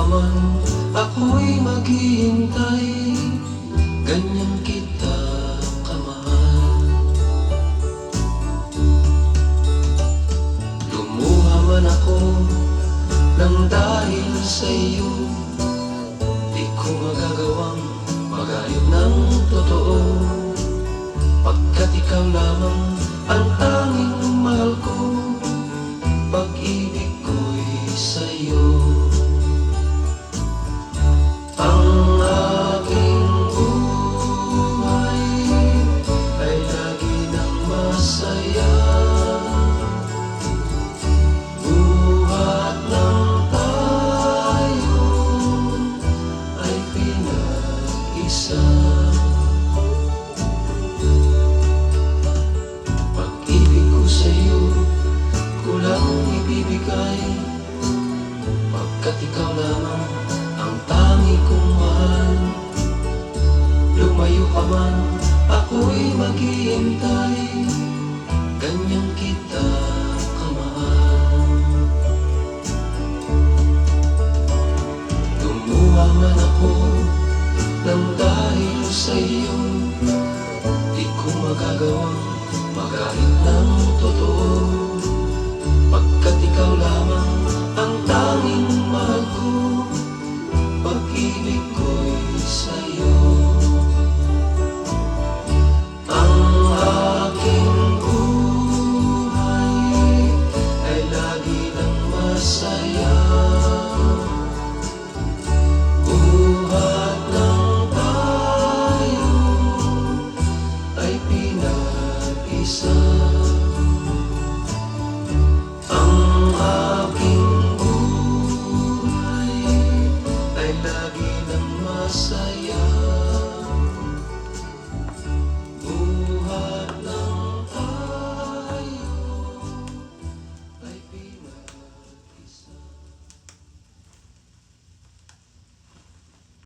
man, ako'y maghihintay. Ganyan kita kamahal. Lumuha man ako nang dahil sa iyo, di ko magagawang magalit ng totoo, pagkat ikaw lamang ang tanging mahal ko. Pag-ibig ko'y sa'yo. Ang aking buhay ay lagi nang masaya, buhat ng tayo ay pinag-isa. Pag-ibig ko sa'yo kulang ibibigay, pagkat ikaw lamang ang tangi kong mahal. Lumayo ka man, ako'y maghihintay. Ganyan